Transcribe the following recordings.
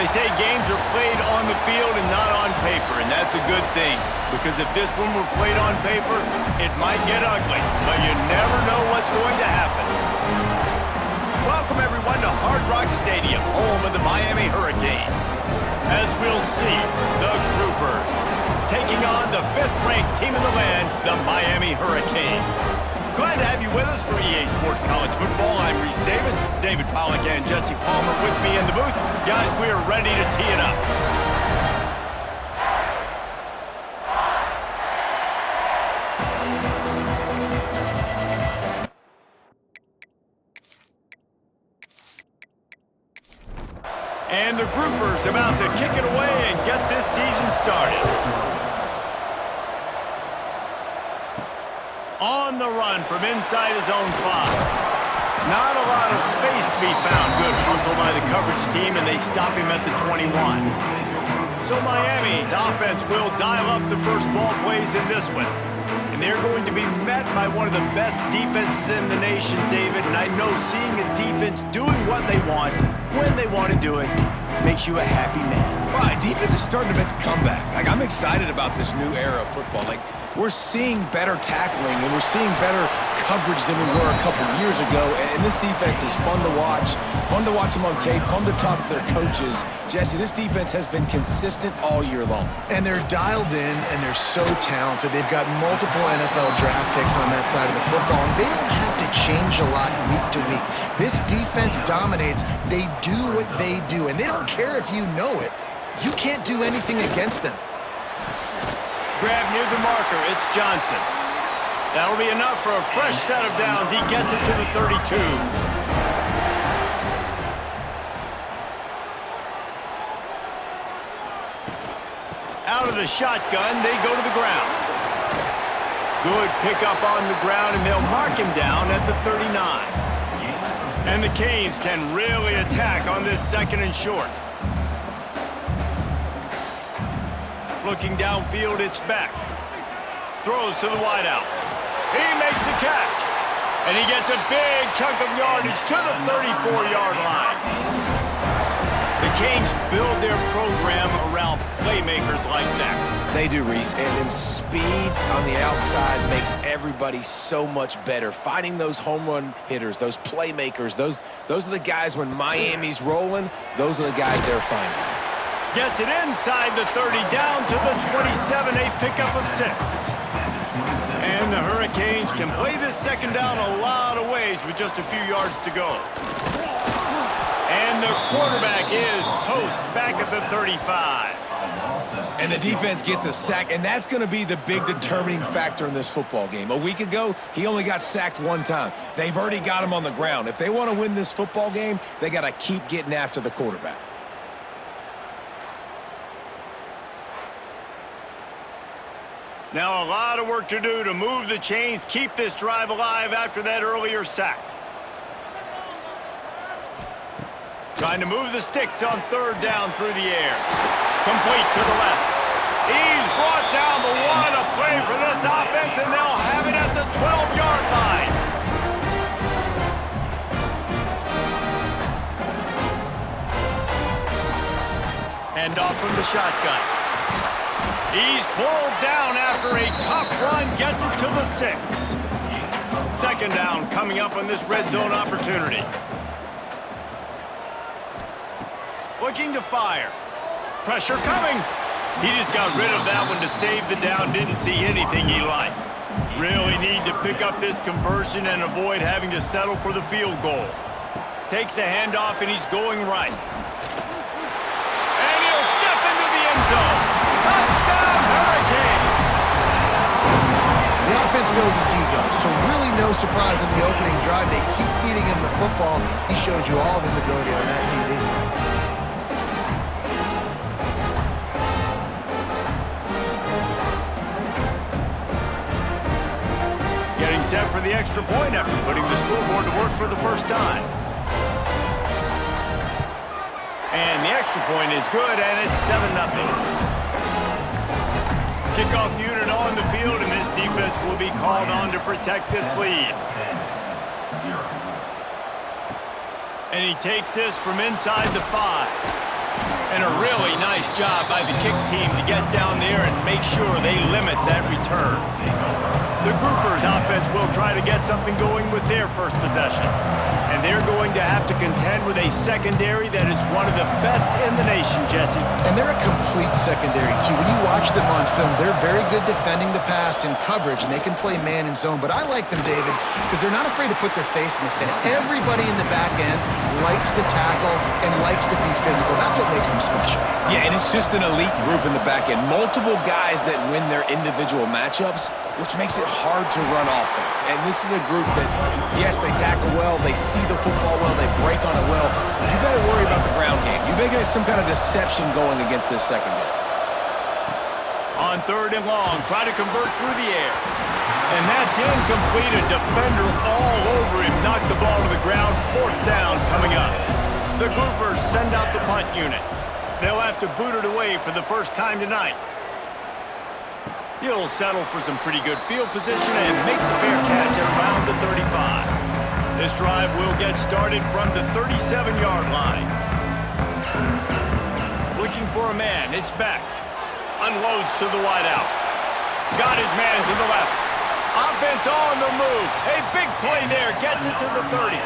They say games are played on the field and not on paper, and that's a good thing. Because if this one were played on paper, it might get ugly, but you never know what's going to happen. Welcome, everyone, to Hard Rock Stadium, home of the Miami Hurricanes. As we'll see, the Groupers taking on the 5th-ranked team in the land, the Miami Hurricanes. Glad to have you with us for EA Sports College Football. I'm Reese Davis, David Pollack, and Jesse Palmer with me in the booth. Guys, we are ready to tee it up. And the Groupers about to kick it away and get this season started. On the run from inside his own 5. Not a lot of space to be found. Good hustle by the coverage team, and they stop him at the 21. So Miami's offense will dial up the first ball plays in this one. And they're going to be met by one of the best defenses in the nation, David. And I know seeing a defense doing what they want, when they want to do it, makes you a happy man. Well, defense is starting to make a comeback. I'm excited about this new era of football. We're seeing better tackling, and we're seeing better coverage than we were a couple years ago. And this defense is fun to watch them on tape, fun to talk to their coaches. Jesse, this defense has been consistent all year long. And they're dialed in, and they're so talented. They've got multiple NFL draft picks on that side of the football, and they don't have to change a lot week to week. This defense dominates. They do what they do, and they don't care if you know it. You can't do anything against them. Grab near the marker. It's Johnson. That'll be enough for a fresh set of downs. He gets it to the 32. Out of the shotgun, they go to the ground. Good pickup on the ground, and they'll mark him down at the 39. And the Canes can really attack on this 2nd and short. Looking downfield, it's Beck. Throws to the wideout. He makes the catch. And he gets a big chunk of yardage to the 34-yard line. The Canes build their program around playmakers like that. They do, Reese, and then speed on the outside makes everybody so much better. Finding those home run hitters, those playmakers, those are the guys when Miami's rolling, those are the guys they're finding. Gets it inside the 30, down to the 27, a pickup of 6. And the Hurricanes can play this 2nd down a lot of ways with just a few yards to go. And the quarterback is toast back at the 35. And the defense gets a sack, and that's going to be the big determining factor in this football game. A week ago, he only got sacked 1 time. They've already got him on the ground. If they want to win this football game, they got to keep getting after the quarterback. Now a lot of work to do to move the chains, keep this drive alive after that earlier sack. Trying to move the sticks on 3rd down through the air. Complete to the left. He's brought down, but what a play for this offense, and they'll have it at the 12-yard line. Hand off from the shotgun. He's pulled down after a tough run, gets it to the 6. 2nd down coming up on this red zone opportunity. Looking to fire. Pressure coming. He just got rid of that one to save the down. Didn't see anything he liked. Really need to pick up this conversion and avoid having to settle for the field goal. Takes the handoff, and he's going right. And he'll step into the end zone. Touchdown, Hurricanes! The offense goes as he goes, so really no surprise in the opening drive. They keep feeding him the football. He showed you all of his ability on that TD. Getting set for the extra point after putting the scoreboard to work for the first time. And the extra point is good, and it's 7-0. Kickoff unit on the field, and this defense will be called on to protect this lead. And he takes this from inside the 5. And a really nice job by the kick team to get down there and make sure they limit that return. The Groupers offense will try to get something going with their first possession. And they're going to have to contend with a secondary that is one of the best in the nation, Jesse. And they're a complete secondary, too. When you watch them on film, they're very good defending the pass in coverage, and they can play man and zone. But I like them, David, because they're not afraid to put their face in the fan. Everybody in the back end likes to tackle and likes to be physical. That's what makes them special. Yeah, and it's just an elite group in the back end. Multiple guys that win their individual matchups, which makes it hard to run offense. And this is a group that, yes, they tackle well, they see the football well, they break on it well. You better worry about the ground game. You better get some kind of deception going against this secondary. On 3rd and long, try to convert through the air. And that's incomplete. A defender all over him. Knocked the ball to the ground. 4th down coming up. The Groupers send out the punt unit. They'll have to boot it away for the first time tonight. He'll settle for some pretty good field position and make the fair catch at around the 35. This drive will get started from the 37-yard line. Looking for a man. It's back. Unloads to the wideout. Got his man to the left. Offense on the move. A big play there. Gets it to the 30.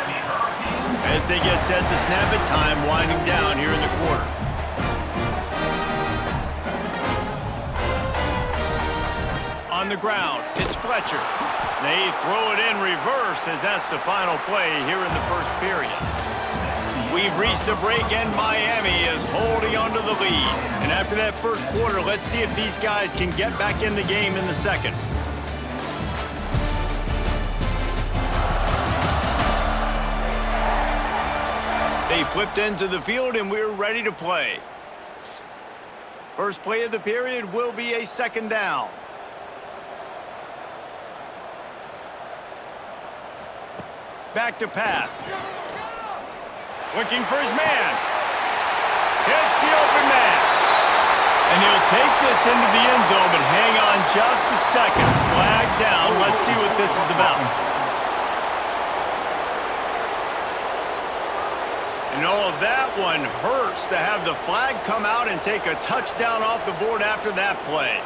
As they get set to snap it, time winding down here in the quarter. On the ground, it's Fletcher. They throw it in reverse as that's the final play here in the first period. We've reached a break and Miami is holding onto the lead. And after that first quarter, let's see if these guys can get back in the game in the second. They flipped into the field and we're ready to play. First play of the period will be a 2nd down. Back to pass. Looking for his man. Hits the open man. And he'll take this into the end zone, but hang on just a second. Flag down. Let's see what this is about. And oh, that one hurts to have the flag come out and take a touchdown off the board after that play.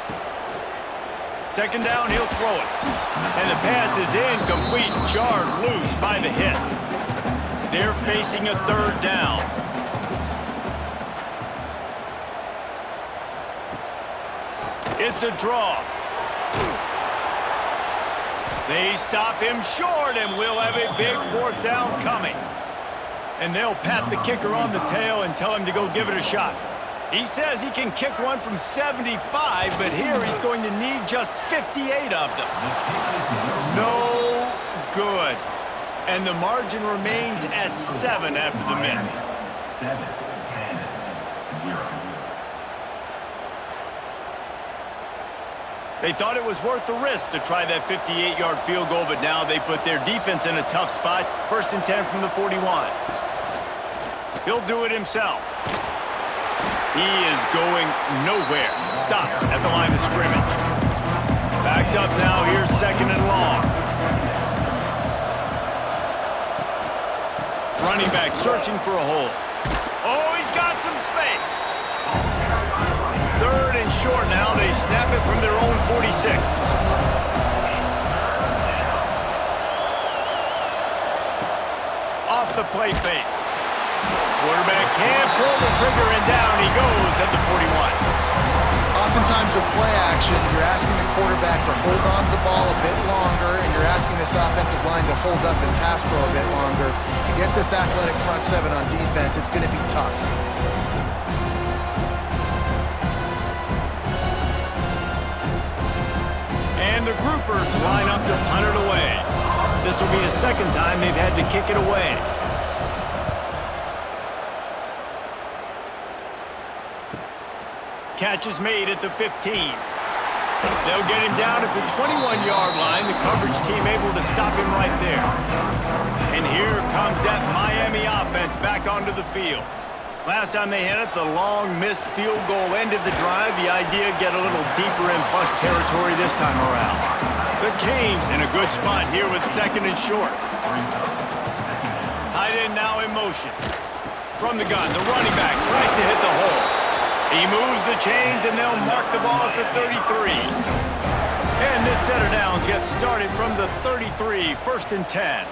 2nd down, he'll throw it. And the pass is incomplete, jarred loose by the hit. They're facing a 3rd down. It's a draw. They stop him short, and we'll have a big 4th down coming. And they'll pat the kicker on the tail and tell him to go give it a shot. He says he can kick one from 75, but here he's going to need just 58 of them. No good. And the margin remains at 7 after the miss. 7, Kansas, 0. They thought it was worth the risk to try that 58-yard field goal, but now they put their defense in a tough spot. 1st and 10 from the 41. He'll do it himself. He is going nowhere. Stopped at the line of scrimmage. Backed up now. Here's 2nd and long. Running back searching for a hole. Oh, he's got some space. 3rd and short now. They snap it from their own 46. Off the play fake. Quarterback can't pull the trigger, and down he goes at the 41. Oftentimes with play action, you're asking the quarterback to hold on to the ball a bit longer, and you're asking this offensive line to hold up and pass pro a bit longer. Against this athletic front 7 on defense, it's going to be tough. And the Groupers line up to punt it away. This will be the 2nd time they've had to kick it away. Catch is made at the 15. They'll get him down at the 21-yard line. The coverage team able to stop him right there. And here comes that Miami offense back onto the field. Last time they hit it, the long missed field goal ended the drive. The idea, get a little deeper in plus territory this time around. The Canes in a good spot here with 2nd and short. Tight end now in motion. From the gun, the running back tries to hit the hole. He moves the chains, and they'll mark the ball at the 33. And this set of downs gets started from the 33, 1st and 10.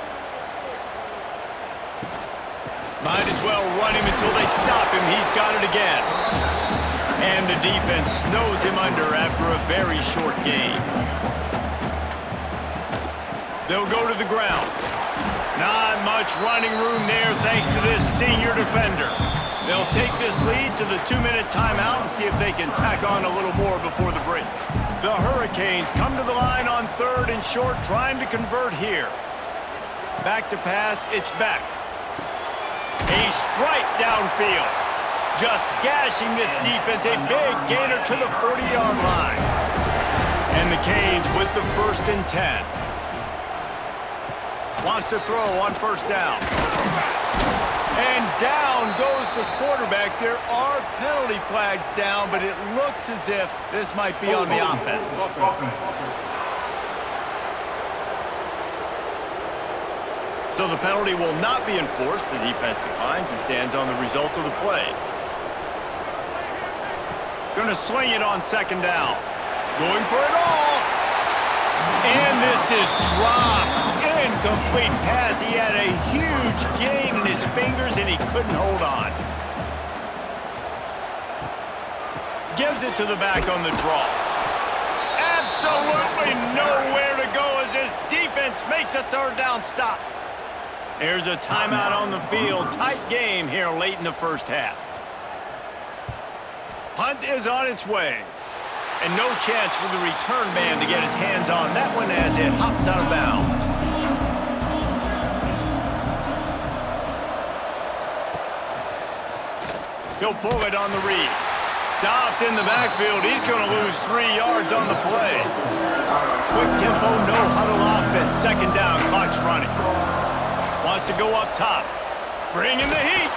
Might as well run him until they stop him. He's got it again. And the defense snows him under after a very short gain. They'll go to the ground. Not much running room there thanks to this senior defender. They'll take this lead to the 2-minute timeout and see if they can tack on a little more before the break. The Hurricanes come to the line on 3rd and short, trying to convert here. Back to pass, it's back. A strike downfield. Just gashing this defense, a big gainer to the 40-yard line. And the Canes with the 1st and 10. Wants to throw on 1st down. And down goes the quarterback. There are penalty flags down, but it looks as if this might be on the offense. So the penalty will not be enforced. The defense declines and stands on the result of the play. Going to swing it on 2nd down. Going for it all. And this is dropped. Incomplete pass. He had a huge gain in his fingers, and he couldn't hold on. Gives it to the back on the draw. Absolutely nowhere to go as this defense makes a 3rd down stop. There's a timeout on the field. Tight game here late in the 1st half. Punt is on its way. And no chance for the return man to get his hands on that one as it hops out of bounds. He'll pull it on the read. Stopped in the backfield. He's going to lose 3 yards on the play. Quick tempo, no huddle offense. 2nd down, clock's running. Wants to go up top. Bring in the heat.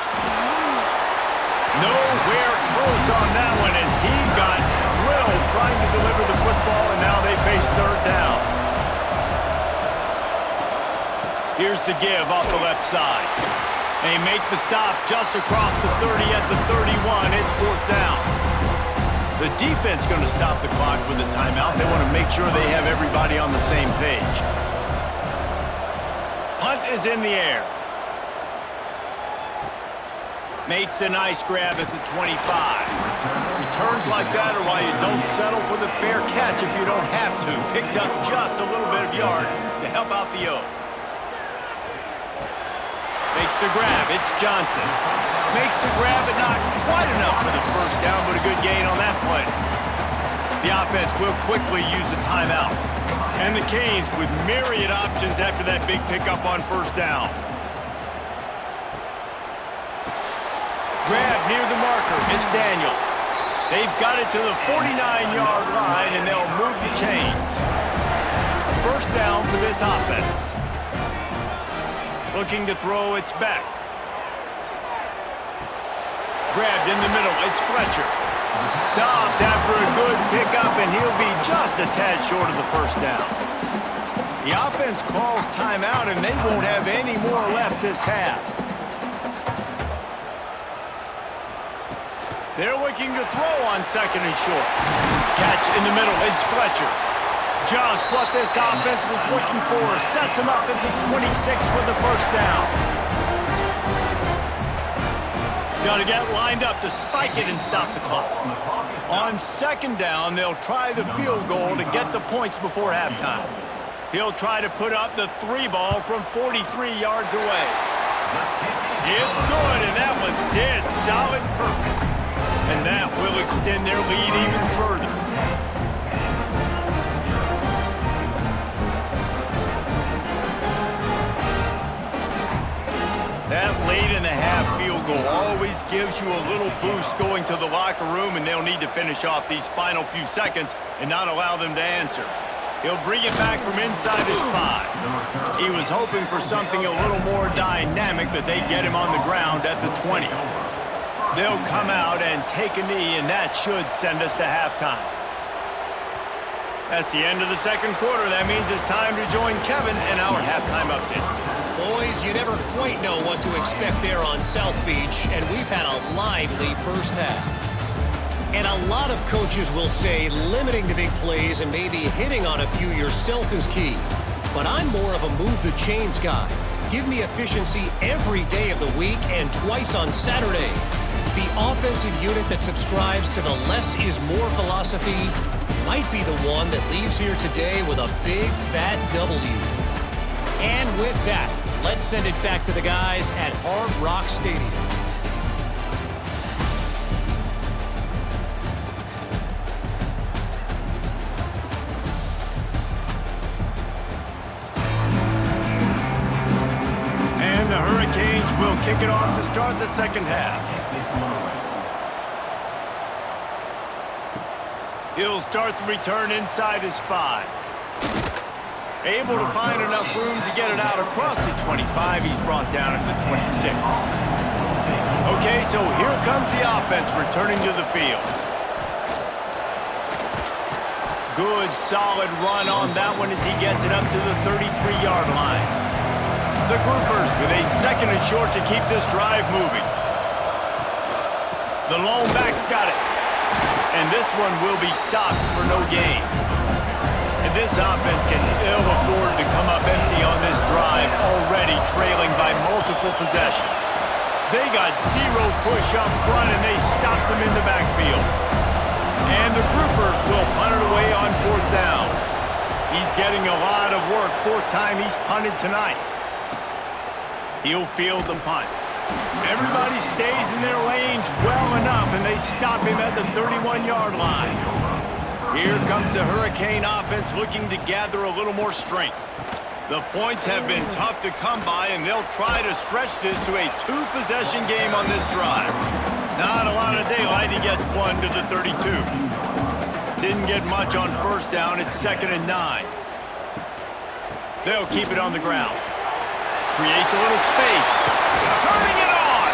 Nowhere close on that one as he got drilled trying to deliver the football, and now they face 3rd down. Here's the give off the left side. They make the stop just across the 30 at the 31. It's 4th down. The defense going to stop the clock with a timeout. They want to make sure they have everybody on the same page. Punt is in the air. Makes a nice grab at the 25. Returns like that are why you don't settle for the fair catch if you don't have to. Picks up just a little bit of yards to help out the O. Makes the grab. It's Johnson. Makes the grab, but not quite enough for the 1st down, but a good gain on that play. The offense will quickly use a timeout. And the Canes with myriad options after that big pickup on 1st down. Grab near the marker. It's Daniels. They've got it to the 49-yard line, and they'll move the chains. 1st down for this offense. Looking to throw, it's back. Grabbed in the middle, it's Fletcher. Stopped after a good pickup, and he'll be just a tad short of the 1st down. The offense calls timeout, and they won't have any more left this half. They're looking to throw on 2nd and short. Catch in the middle, it's Fletcher. Just what this offense was looking for. Sets him up at the 26 with the 1st down. Got to get lined up to spike it and stop the clock. On 2nd down, they'll try the field goal to get the points before halftime. He'll try to put up the 3 ball from 43 yards away. It's good, and that was dead solid perfect. And that will extend their lead even further. That late-in-the-half field goal always gives you a little boost going to the locker room, and they'll need to finish off these final few seconds and not allow them to answer. He'll bring it back from inside his 5. He was hoping for something a little more dynamic, but they get him on the ground at the 20. They'll come out and take a knee, and that should send us to halftime. That's the end of the 2nd quarter. That means it's time to join Kevin in our halftime update. Boys, you never quite know what to expect there on South Beach, and we've had a lively 1st half. And a lot of coaches will say limiting the big plays and maybe hitting on a few yourself is key. But I'm more of a move the chains guy. Give me efficiency every day of the week and twice on Saturday. The offensive unit that subscribes to the less is more philosophy might be the one that leaves here today with a big fat W. And with that, let's send it back to the guys at Hard Rock Stadium. And the Hurricanes will kick it off to start the second half. He'll start the return inside his 5. Able to find enough room to get it out across the 25. He's brought down at the 26. Okay, so here comes the offense returning to the field. Good, solid run on that one as he gets it up to the 33-yard line. The Groupers with a second and short to keep this drive moving. The lone back's got it. And this one will be stopped for no gain. And this offense can ill afford to come up empty on this drive, already trailing by multiple possessions. They got zero push up front, and they stopped them in the backfield. And the Groupers will punt it away on 4th down. He's getting a lot of work. 4th time he's punted tonight. He'll field the punt. Everybody stays in their lanes well enough, and they stop him at the 31-yard line. Here comes the Hurricane offense looking to gather a little more strength. The points have been tough to come by, and they'll try to stretch this to a 2-possession game on this drive. Not a lot of daylight. He gets one to the 32. Didn't get much on 1st down. It's 2nd and 9. They'll keep it on the ground. Creates a little space. Turning it on.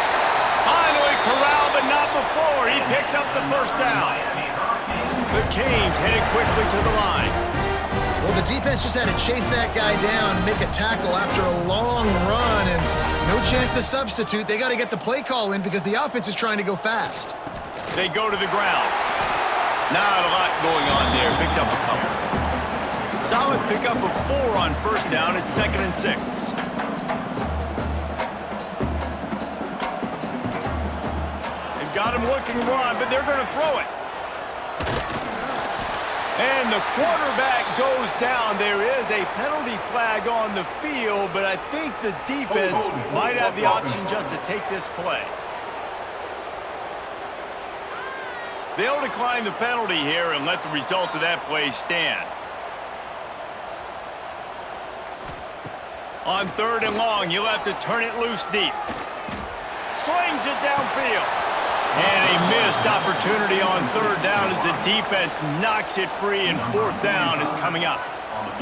Finally corralled, but not before. He picks up the 1st down. The Canes headed quickly to the line. Well, the defense just had to chase that guy down and make a tackle after a long run, and no chance to substitute. They got to get the play call in because the offense is trying to go fast. They go to the ground. Not a lot going on there. Picked up a couple. Solid pickup of 4 on 1st down. It's 2nd and 6. Got him looking to run, but they're going to throw it. And the quarterback goes down. There is a penalty flag on the field, but I think the defense might have the option just to take this play. They'll decline the penalty here and let the result of that play stand. On 3rd and long, you'll have to turn it loose deep. Slings it downfield. And a missed opportunity on 3rd down as the defense knocks it free, and 4th down is coming up.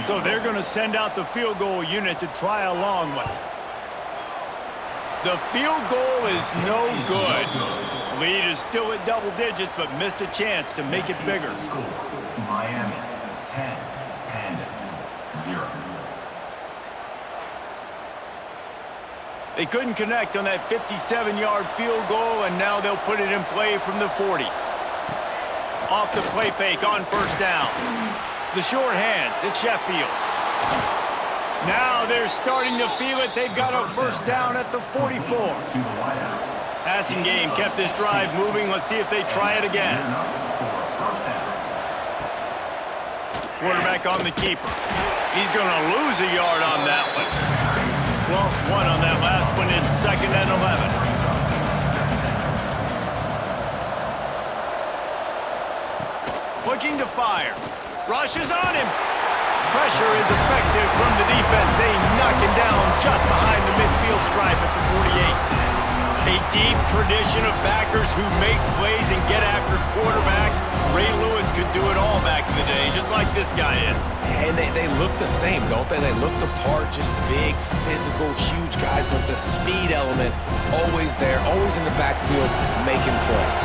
So they're going to send out the field goal unit to try a long one. The field goal is no good. Lead is still at double digits, but missed a chance to make it bigger. Miami, 10, Pandas, 0. They couldn't connect on that 57-yard field goal, and now they'll put it in play from the 40. Off the play fake on 1st down. The short hands, it's Sheffield. Now they're starting to feel it. They've got a 1st down at the 44. Passing game kept this drive moving. Let's see if they try it again. Quarterback on the keeper. He's going to lose a yard on that one. Lost 1 on that last one. It's 2nd and 11. Looking to fire. Rushes on him. Pressure is effective from the defense. They knock him down just behind the midfield stripe at the 48. A deep tradition of backers who make plays and get after quarterbacks. Ray Lewis could do it all back in the day, just like this guy is. Yeah, and they look the same, don't they? They look the part, just big, physical, huge guys, but the speed element always there, always in the backfield, making plays.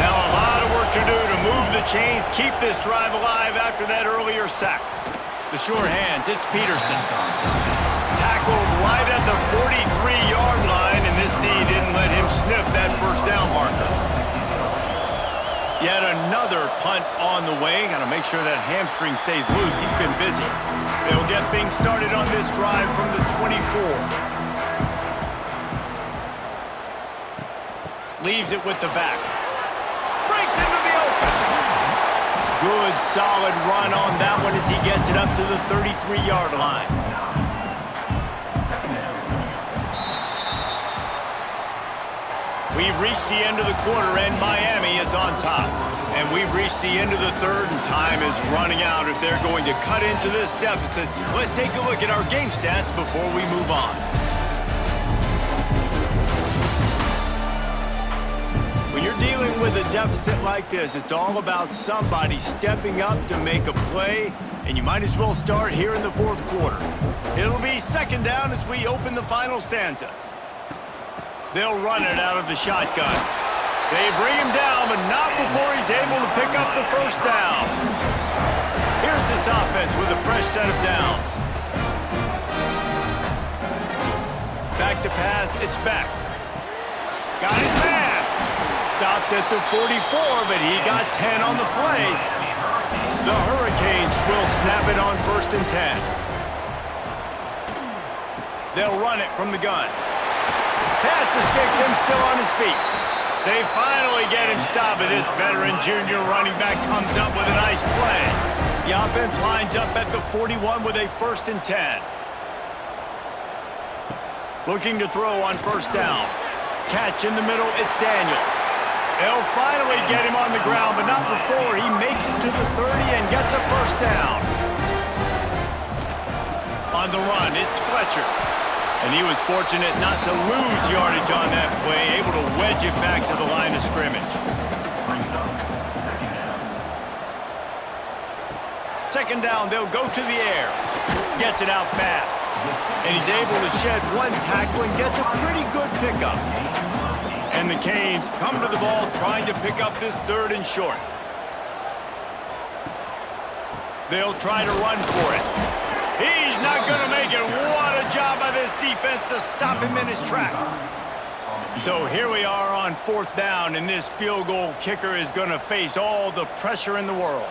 Now a lot of work to do to move the chains, keep this drive alive after that earlier sack. The short hands, it's Peterson. Tackled right at the 43-yard line, and this D didn't let him sniff that 1st down marker. Yet another punt on the way. Got to make sure that hamstring stays loose. He's been busy. They'll get things started on this drive from the 24. Leaves it with the back. Breaks into the open. Good, solid run on that one as he gets it up to the 33-yard line. We've reached the end of the quarter, and Miami is on top. And we've reached the end of the third, and time is running out if they're going to cut into this deficit. Let's take a look at our game stats before we move on. When you're dealing with a deficit like this, it's all about somebody stepping up to make a play, and you might as well start here in the fourth quarter. It'll be second down as we open the final stanza. They'll run it out of the shotgun. They bring him down, but not before he's able to pick up the first down. Here's this offense with a fresh set of downs. Back to pass, it's back. Got his man. Stopped at the 44, but he got 10 on the play. The Hurricanes will snap it on 1st and 10. They'll run it from the gun. Pass the sticks, him still on his feet. They finally get him stopped, but this veteran junior running back comes up with a nice play. The offense lines up at the 41 with a 1st and 10. Looking to throw on 1st down. Catch in the middle, it's Daniels. They'll finally get him on the ground, but not before he makes it to the 30 and gets a 1st down. On the run, it's Fletcher. And he was fortunate not to lose yardage on that play, able to wedge it back to the line of scrimmage. Second down, they'll go to the air. Gets it out fast. And he's able to shed one tackle and gets a pretty good pickup. And the Canes come to the ball trying to pick up this 3rd and short. They'll try to run for it. He's not going to make it. What a job by this defense to stop him in his tracks. So here we are on 4th down, and this field goal kicker is going to face all the pressure in the world.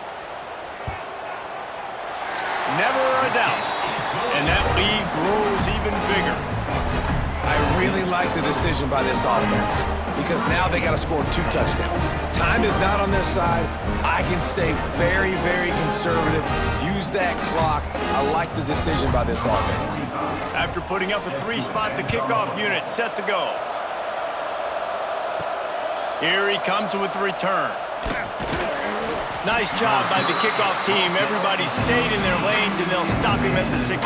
Never a doubt. And that lead grows even bigger. I really like the decision by this offense because now they got to score 2 touchdowns. Time is not on their side. I can stay very, very conservative. Use that clock. I like the decision by this offense. After putting up a 3-spot, the kickoff unit set to go. Here he comes with the return. Nice job by the kickoff team. Everybody stayed in their lanes, and they'll stop him at the 16.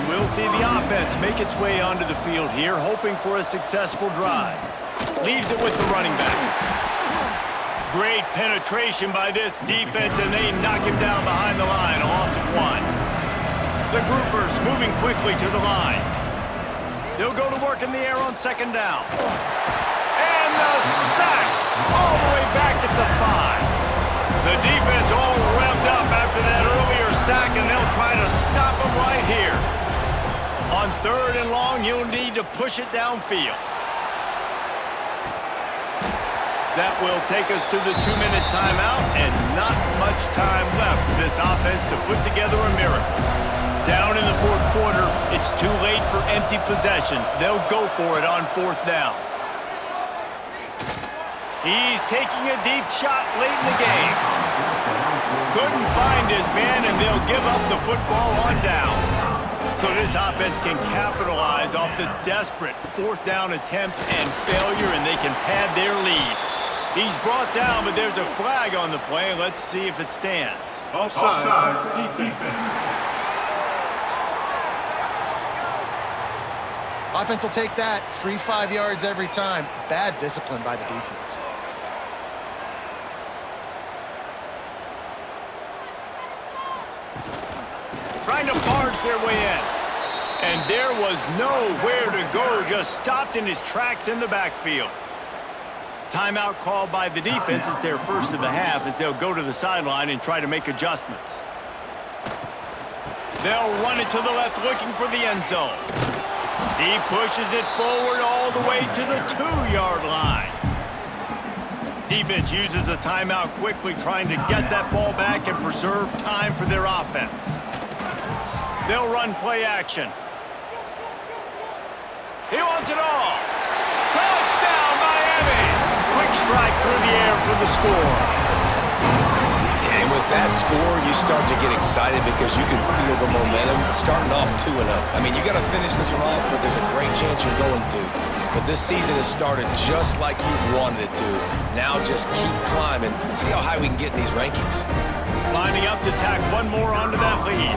We'll see the offense make its way onto the field here, hoping for a successful drive. Leaves it with the running back. Great penetration by this defense, and they knock him down behind the line, a loss of 1. The groupers moving quickly to the line. They'll go to work in the air on 2nd down. And the sack all the way back at the 5. The defense all revved up after that earlier sack, and they'll try to stop him right here. On 3rd and long, you'll need to push it downfield. That will take us to the 2-minute timeout, and not much time left for this offense to put together a miracle. Down in the 4th quarter, it's too late for empty possessions. They'll go for it on 4th down. He's taking a deep shot late in the game. Couldn't find his man, and they'll give up the football on downs. So this offense can capitalize off the desperate 4th down attempt and failure, and they can pad their lead. He's brought down, but there's a flag on the play. Let's see if it stands. Offside, defense. Offense will take that. Free 5 yards every time. Bad discipline by the defense. Trying to barge their way in. And there was nowhere to go, just stopped in his tracks in the backfield. Timeout called by the defense. It's their first of the half as they'll go to the sideline and try to make adjustments. They'll run it to the left looking for the end zone. He pushes it forward all the way to the 2-yard line. Defense uses a timeout quickly, trying to get that ball back and preserve time for their offense. They'll run play action. He wants it all. Touchdown, Miami! Quick strike through the air for the score. And with that score, you start to get excited because you can feel the momentum starting off 2-0. I mean, you got to finish this one off, but there's a great chance you're going to. But this season has started just like you wanted it to. Now just keep climbing. See how high we can get in these rankings. Lining up to tack one more onto that lead.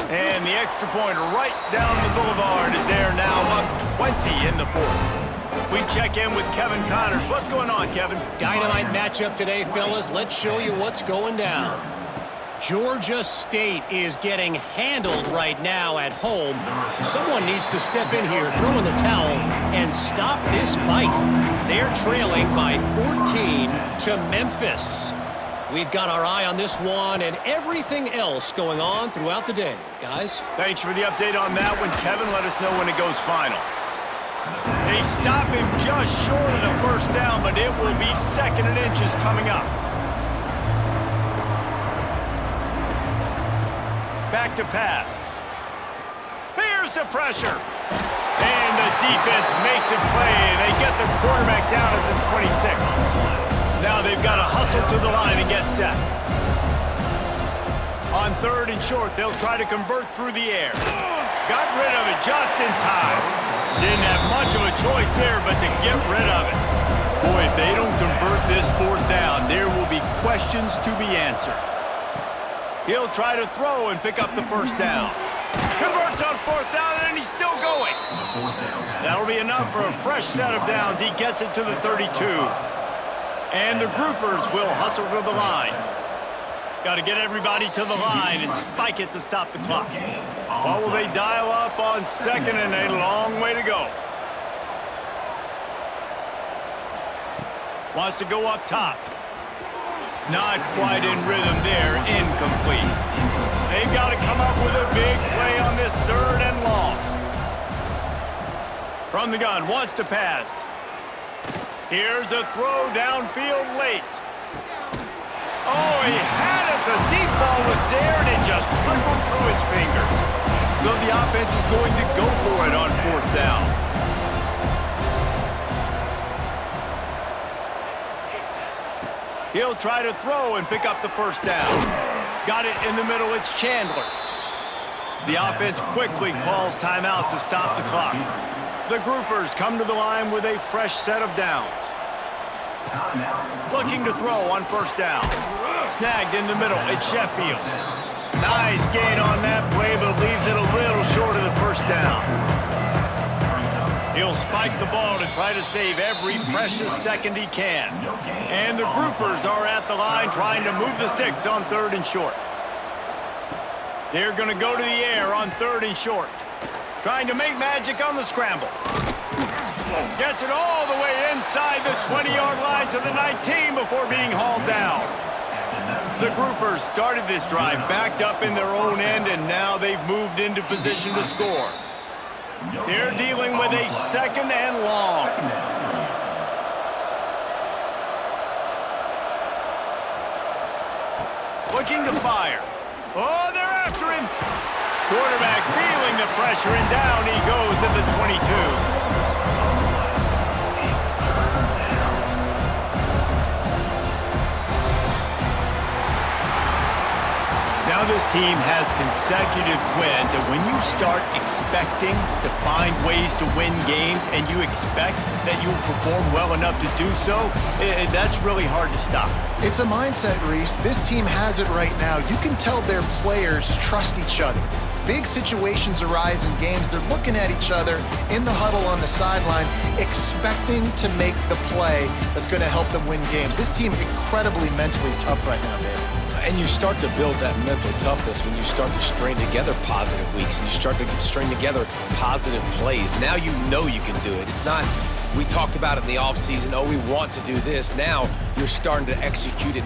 And the extra point right down the boulevard is there now, up 20 in the fourth. We check in with Kevin Connors. What's going on, Kevin? Dynamite matchup today, fellas. Let's show you what's going down. Georgia State is getting handled right now at home. Someone needs to step in here, throw in the towel, and stop this fight. They're trailing by 14 to Memphis. We've got our eye on this one and everything else going on throughout the day. Guys? Thanks for the update on that one, Kevin. Let us know when it goes final. They stop him just short of the first down, but it will be 2nd and inches coming up. Back to pass. Here's the pressure. And the defense makes it play. They get the quarterback down at the 26. Now they've got to hustle to the line and get set. On 3rd and short, they'll try to convert through the air. Got rid of it just in time. Didn't have much of a choice there, but to get rid of it. Boy, if they don't convert this 4th down, there will be questions to be answered. He'll try to throw and pick up the 1st down. Converts on 4th down, and he's still going. That'll be enough for a fresh set of downs. He gets it to the 32. And the groupers will hustle to the line. Got to get everybody to the line and spike it to stop the clock. What will they dial up on 2nd and a long way to go? Wants to go up top. Not quite in rhythm there. Incomplete. They've got to come up with a big play on this 3rd and long. From the gun, wants to pass. Here's a throw downfield late. Oh, he had it. The deep ball was there, and it just trickled through his fingers. So the offense is going to go for it on 4th down. He'll try to throw and pick up the 1st down. Got it in the middle. It's Chandler. The offense quickly calls timeout to stop the clock. The groupers come to the line with a fresh set of downs. Looking to throw on 1st down. Snagged in the middle. It's Sheffield. Nice gain on that play, but leaves it a little short of the 1st down. He'll spike the ball to try to save every precious second he can. And the groupers are at the line trying to move the sticks on 3rd and short. They're going to go to the air on 3rd and short. Trying to make magic on the scramble. Gets it all the way inside the 20-yard line to the 19 before being hauled down. The groupers started this drive backed up in their own end, and now they've moved into position to score. They're dealing with a 2nd and long. Looking to fire. Oh, they're after him. Quarterback feeling the pressure, and down he goes at the 22. Now this team has consecutive wins, and when you start expecting to find ways to win games and you expect that you will perform well enough to do so, that's really hard to stop. It's a mindset, Reese. This team has it right now. You can tell their players trust each other. Big situations arise in games. They're looking at each other in the huddle on the sideline, expecting to make the play that's going to help them win games. This team incredibly mentally tough right now, Dave. And you start to build that mental toughness when you start to string together positive weeks and you start to string together positive plays. Now you know you can do it. It's not, we talked about it in the offseason, oh, we want to do this. Now you're starting to execute it.